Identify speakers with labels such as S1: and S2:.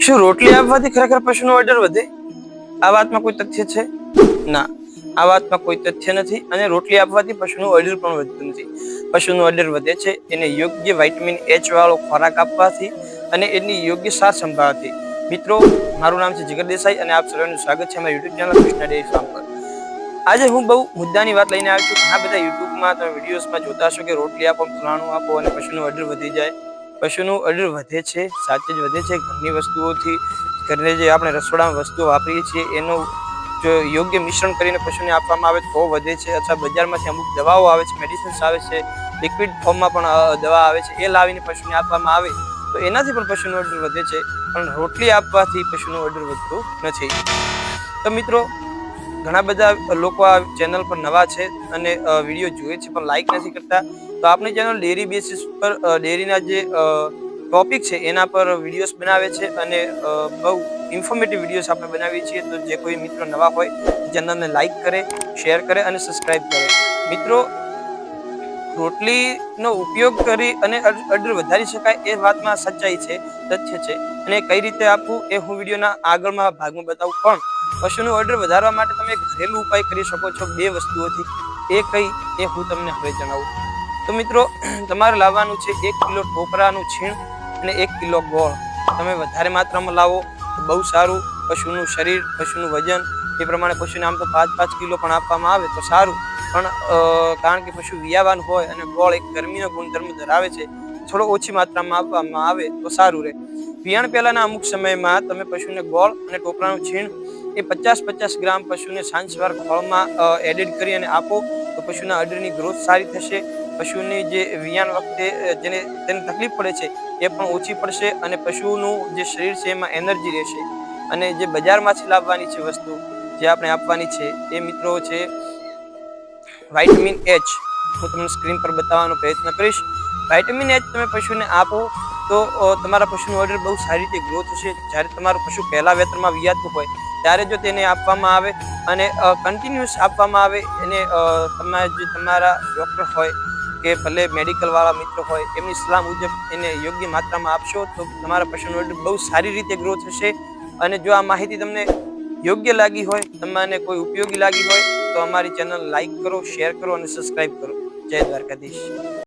S1: શું રોટલી આપવાથી ખરેખર પશુનો ઓર્ડર વધે? આ વાતમાં કોઈ તથ્ય છે? ના, આ વાતમાં કોઈ તથ્ય નથી અને રોટલી આપવાથી પશુનું ઓર્ડર પણ વધતું નથી. પશુનું ઓર્ડર વધે છે એને યોગ્ય વિટામિન H વાળો ખોરાક આપવાથી અને એની યોગ્ય સાર સંભાળવાથી. મિત્રો, મારું નામ છે જીગર દેસાઈ અને આપ સર્વેનું સ્વાગત છે અમારી YouTube channel Krishna dairy farm પર. આજે હું બહુ મુદ્દાની વાત લઈને આવ્યો છું. ઘણા બધા યુટ્યુબમાં તમે વિડીયોઝમાં જોતા હશો કે રોટલી આપો, ફલાણું આપો અને પશુનું ઓર્ડર વધી જાય. પશુનું ઓર્ડર વધે છે, સાચે જ વધે છે. ઘરની વસ્તુઓથી ઘરે જે આપણે રસોડામાં વસ્તુઓ વાપરીએ છીએ એનું જો યોગ્ય મિશ્રણ કરીને પશુને આપવામાં આવે તો વધે છે. અથવા બજારમાંથી અમુક દવાઓ આવે છે, મેડિસિન્સ આવે છે, લિક્વિડ ફોર્મમાં પણ દવા આવે છે, એ લાવીને પશુને આપવામાં આવે તો એનાથી પણ પશુનું ઓર્ડર વધે છે. પણ રોટલી આપવાથી પશુનું ઓર્ડર વધતું નથી. તો મિત્રો, ઘણા બધા લોકો આ ચેનલ પર નવા છે અને વિડીયો જુએ છે પણ લાઈક નથી કરતા. તો આપણી ચેનલ ડેરી બેસિસ પર ડેરીના જે ટોપિક છે એના પર વિડીયોઝ બનાવે છે અને બહુ ઇન્ફોર્મેટિવ વિડીયોઝ આપણે બનાવીએ છીએ. તો જે કોઈ મિત્રો નવા હોય ચેનલને લાઈક કરે, શેર કરે અને સબસ્ક્રાઇબ કરે. મિત્રો, રોટલીનો ઉપયોગ કરી અને ઓર્ડર વધારી શકાય એ વાતમાં સચ્ચાઈ છે, તથ્ય છે. અને કઈ રીતે આપવું એ હું વિડીયોના આગળના ભાગમાં બતાવું. પણ પશુનું ઓર્ડર વધારવા માટે તમે એક ઘરેલું ઉપાય કરી શકો છો 2 વસ્તુઓથી. એ કઈ એ હું તમને હવે જણાવું. તો મિત્રો, તમારે લાવવાનું છે 1 કિલો ટોપરાનું છીણ અને 1 કિલો ગોળ. તમે વધારે માત્રામાં લાવો તો બહુ સારું. પશુનું શરીર, પશુનું વજન એ પ્રમાણે પશુને આમ તો 5-5 કિલો પણ આપવામાં આવે તો સારું. પણ કારણ કે પશુ વિયાવાન હોય અને ગોળ એક ગરમીનો ગુણધર્મ ધરાવે છે, થોડો ઓછી માત્રામાં આપવામાં આવે તો સારું રહે. વિયાણ પહેલાના અમુક સમયમાં તમે પશુને ગોળ અને ટોપરાનું છીણ એ 50-50 ગ્રામ પશુને સાંજ સવાર ખોળમાં એડેડ કરી અને આપો તો પશુના અડરની ગ્રોથ સારી થશે. પશુની જે વિયાણ વખતે તેને તકલીફ પડે છે એ પણ ઓછી પડશે અને પશુનું જે શરીર છે એમાં એનર્જી રહેશે. અને જે બજારમાંથી લાવવાની છે વસ્તુ જે આપણે આપવાની છે એ મિત્રો છે વિટામિન H. હું તમને સ્ક્રીન પર બતાવવાનો પ્રયત્ન કરીશ. વિટામિન H તમે પશુને આપો તો તમારા પશુનું ઓર્ડર બહુ સારી રીતે ગ્રો થશે. જ્યારે તમારું પશુ પહેલા વેતરમાં વિયાતું હોય ત્યારે જો તેને આપવામાં આવે અને કન્ટિન્યુઅસ આપવામાં આવે એને તમારા ડોક્ટર હોય કે ભલે મેડિકલ વાળા મિત્રો હોય એમની સલાહ મુજબ એને યોગ્ય માત્રામાં આપશો તો તમારા પશુનો ઓર્ડર બહુ સારી રીતે ગ્રો થશે. અને જો આ માહિતી તમને યોગ્ય લાગી હોય, તમને કોઈ ઉપયોગી લાગી હોય તો અમારી ચેનલ લાઈક કરો, શેર કરો અને સબસ્ક્રાઇબ કરો. જય દ્વારકાધીશ.